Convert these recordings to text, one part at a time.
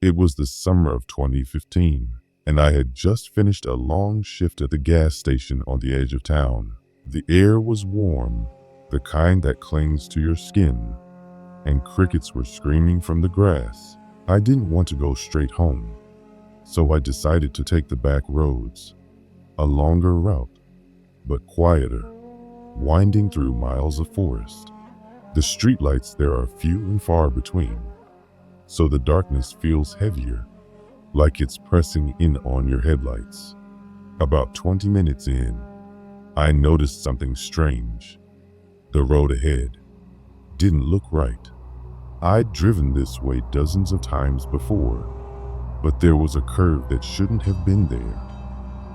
It was the summer of 2015, and I had just finished a long shift at the gas station on the edge of town. The air was warm, the kind that clings to your skin, and crickets were screaming from the grass. I didn't want to go straight home, so I decided to take the back roads, a longer route, but quieter, winding through miles of forest. The streetlights there are few and far between, so the darkness feels heavier, like it's pressing in on your headlights. About 20 minutes in, I noticed something strange. The road ahead didn't look right. I'd driven this way dozens of times before, but there was a curve that shouldn't have been there,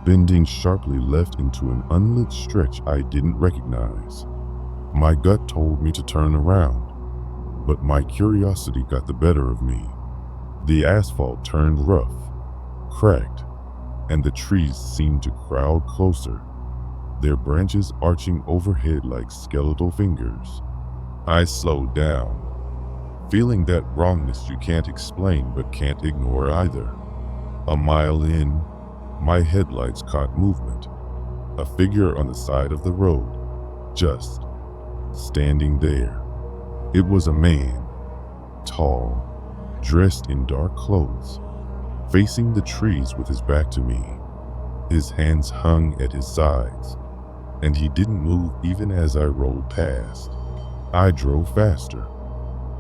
bending sharply left into an unlit stretch I didn't recognize. My gut told me to turn around, but my curiosity got the better of me. The asphalt turned rough, cracked, and the trees seemed to crowd closer, their branches arching overhead like skeletal fingers. I slowed down, feeling that wrongness you can't explain but can't ignore either. A mile in, my headlights caught movement, a figure on the side of the road, just standing there. It was a man, tall, dressed in dark clothes, facing the trees with his back to me. His hands hung at his sides, and he didn't move even as I rolled past. I drove faster.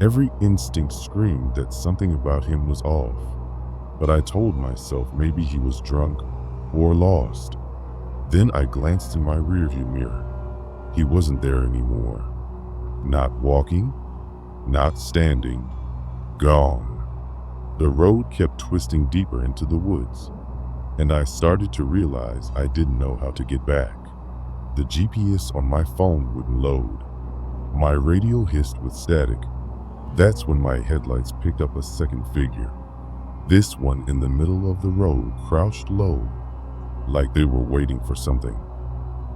Every instinct screamed that something about him was off, but I told myself maybe he was drunk or lost. Then I glanced in my rearview mirror. He wasn't there anymore. Not walking, not standing, gone. The road kept twisting deeper into the woods, and I started to realize I didn't know how to get back. The GPS on my phone wouldn't load. My radio hissed with static. That's when my headlights picked up a second figure. This one in the middle of the road, crouched low, like they were waiting for something.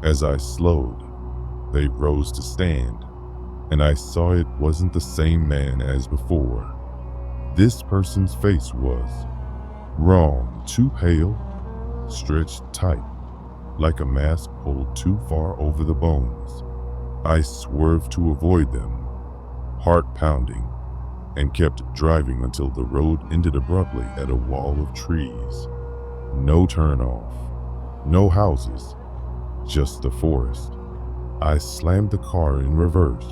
As I slowed, they rose to stand, and I saw it wasn't the same man as before. This person's face was wrong, too pale, stretched tight, like a mask pulled too far over the bones. I swerved to avoid them, heart pounding, and kept driving until the road ended abruptly at a wall of trees. No turnoff, no houses, just the forest. I slammed the car in reverse,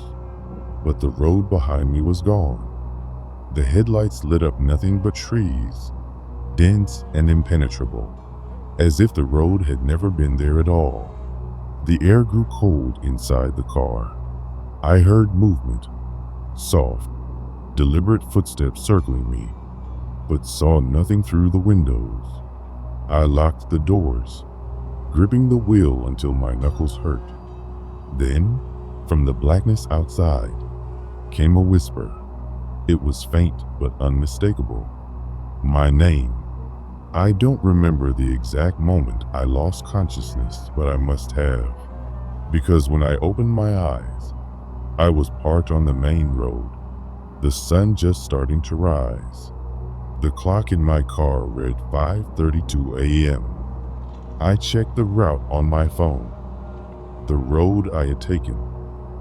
but the road behind me was gone. The headlights lit up nothing but trees, dense and impenetrable, as if the road had never been there at all. The air grew cold inside the car. I heard movement, soft, deliberate footsteps circling me, but saw nothing through the windows. I locked the doors, gripping the wheel until my knuckles hurt. Then, from the blackness outside, came a whisper. It was faint but unmistakable. My name. I don't remember the exact moment I lost consciousness, but I must have, because when I opened my eyes, I was parked on the main road, the sun just starting to rise. The clock in my car read 5:32 a.m. I checked the route on my phone. The road I had taken,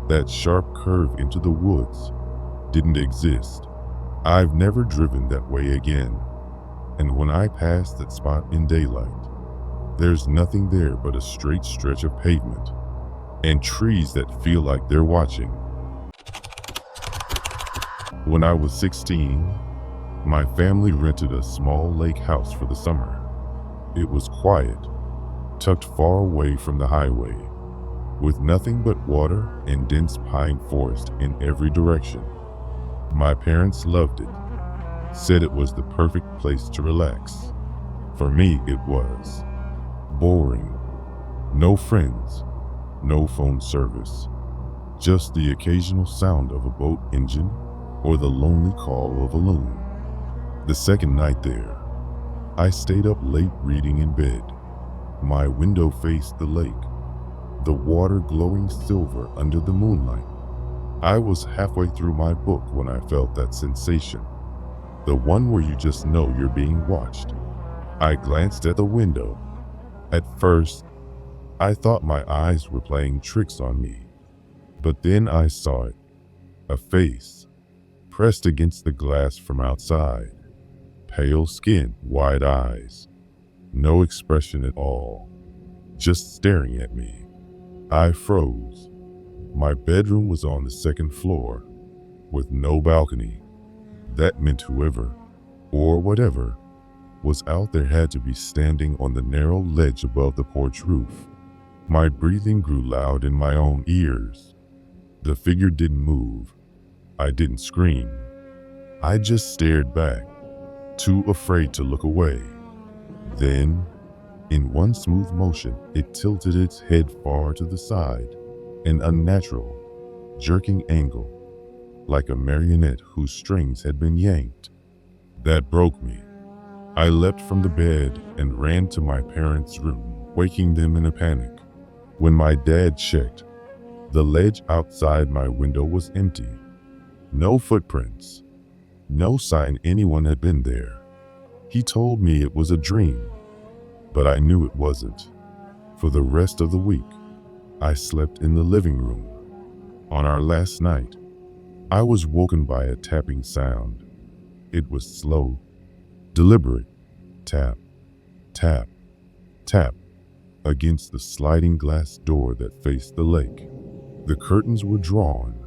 that sharp curve into the woods, didn't exist. I've never driven that way again. And when I passed that spot in daylight, there's nothing there but a straight stretch of pavement and trees that feel like they're watching. When I was 16, my family rented a small lake house for the summer. It was quiet, tucked far away from the highway, with nothing but water and dense pine forest in every direction. My parents loved it, said it was the perfect place to relax. For me, it was boring. No friends, no phone service, just the occasional sound of a boat engine or the lonely call of a loon. The second night there, I stayed up late reading in bed. My window faced the lake, the water glowing silver under the moonlight. I was halfway through my book when I felt that sensation. The one where you just know you're being watched. I glanced at the window. At first, I thought my eyes were playing tricks on me. But then I saw it. A face, pressed against the glass from outside. Pale skin, wide eyes. No expression at all. Just staring at me. I froze. My bedroom was on the second floor, with no balcony. That meant whoever, or whatever, was out there had to be standing on the narrow ledge above the porch roof. My breathing grew loud in my own ears. The figure didn't move. I didn't scream. I just stared back, too afraid to look away. Then, in one smooth motion, it tilted its head far to the side, an unnatural, jerking angle, like a marionette whose strings had been yanked. That broke me. I leapt from the bed and ran to my parents' room, waking them in a panic. When my dad checked, the ledge outside my window was empty. No footprints. No sign anyone had been there. He told me it was a dream, but I knew it wasn't. For the rest of the week, I slept in the living room. On our last night, I was woken by a tapping sound. It was slow, deliberate. Tap, tap, tap against the sliding glass door that faced the lake. The curtains were drawn,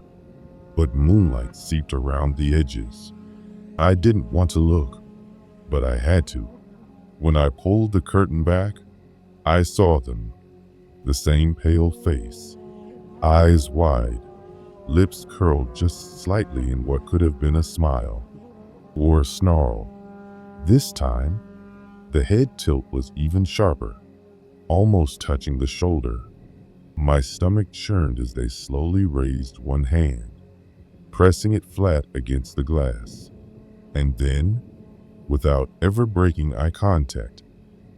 but moonlight seeped around the edges. I didn't want to look, but I had to. When I pulled the curtain back, I saw them. The same pale face, eyes wide, lips curled just slightly in what could have been a smile or a snarl. This time, the head tilt was even sharper, almost touching the shoulder. My stomach churned as they slowly raised one hand, pressing it flat against the glass. And then, without ever breaking eye contact,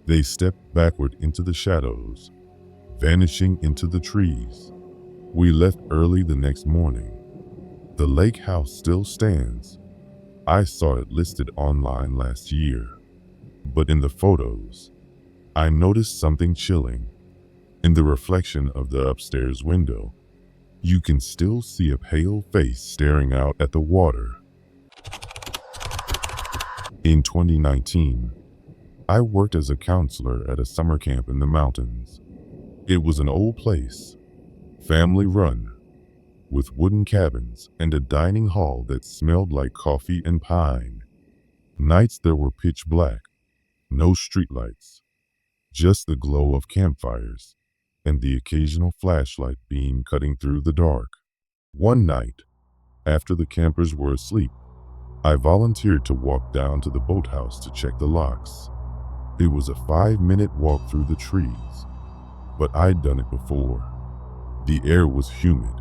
they stepped backward into the shadows, vanishing into the trees. We left early the next morning. The lake house still stands. I saw it listed online last year. But in the photos, I noticed something chilling. In the reflection of the upstairs window, you can still see a pale face staring out at the water. In 2019, I worked as a counselor at a summer camp in the mountains. It was an old place, family run, with wooden cabins and a dining hall that smelled like coffee and pine. Nights there were pitch black, no streetlights, just the glow of campfires and the occasional flashlight beam cutting through the dark. One night, after the campers were asleep, I volunteered to walk down to the boathouse to check the locks. It was a 5-minute walk through the trees, but I'd done it before. The air was humid,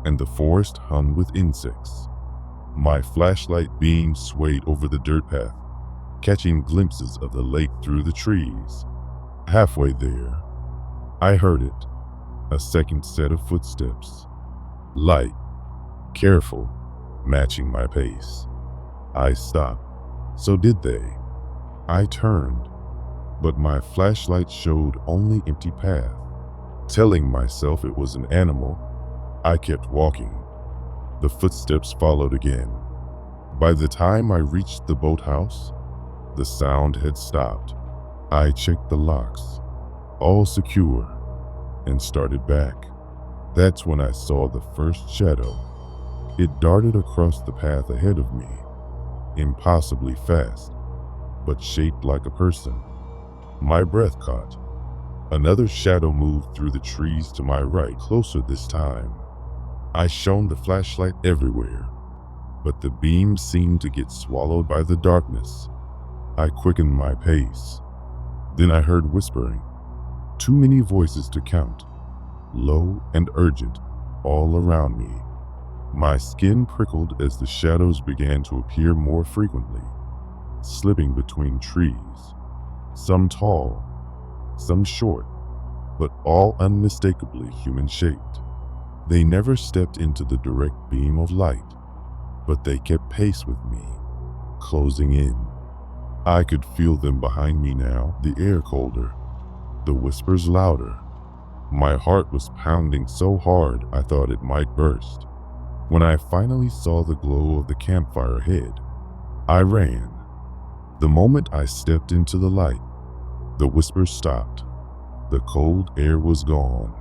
and the forest hung with insects. My flashlight beam swayed over the dirt path, catching glimpses of the lake through the trees. Halfway there, I heard it, a second set of footsteps. Light, careful, matching my pace. I stopped. So did they. I turned, but my flashlight showed only empty path. Telling myself it was an animal, I kept walking. The footsteps followed again. By the time I reached the boathouse, the sound had stopped. I checked the locks, all secure, and started back. That's when I saw the first shadow. It darted across the path ahead of me, impossibly fast, but shaped like a person. My breath caught. Another shadow moved through the trees to my right, closer this time. I shone the flashlight everywhere, but the beam seemed to get swallowed by the darkness. I quickened my pace. Then I heard whispering. Too many voices to count, low and urgent, all around me. My skin prickled as the shadows began to appear more frequently, slipping between trees, some tall, some short, but all unmistakably human-shaped. They never stepped into the direct beam of light, but they kept pace with me, closing in. I could feel them behind me now, the air colder, the whispers louder. My heart was pounding so hard I thought it might burst. When I finally saw the glow of the campfire ahead, I ran. The moment I stepped into the light, the whispers stopped. The cold air was gone.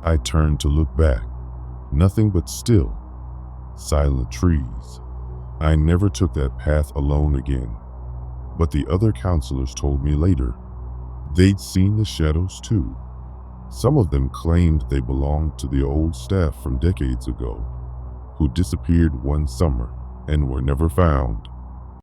I turned to look back. Nothing but still, silent trees. I never took that path alone again. But the other counselors told me later, they'd seen the shadows too. Some of them claimed they belonged to the old staff from decades ago, who disappeared one summer and were never found.